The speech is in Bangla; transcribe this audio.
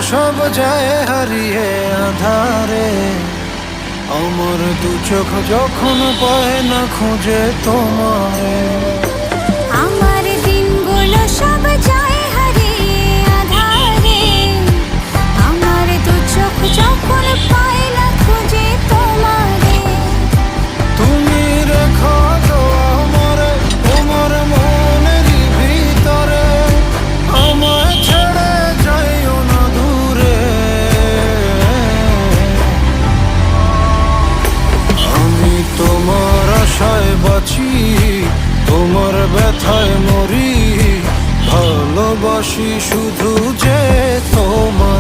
সব যায় হারিয়ে আধারে, আমার দু চোখ যখন পায় না খুঁজে তোমারে। আমার দিনগুলো সব যায় হারিয়ে আঁধারে, আমার দু চোখ যখন পায় না খুঁজে তোমারে। তুমি রেখো তো আমারে তোমার মনেরই ভিতরে, আমায় ছেড়ে যাইও না দূরে। আমি তোমার আশায় বাঁচি, তোমার ব্যথায় মরি, ভালোবাসি শুধু যে তোমার।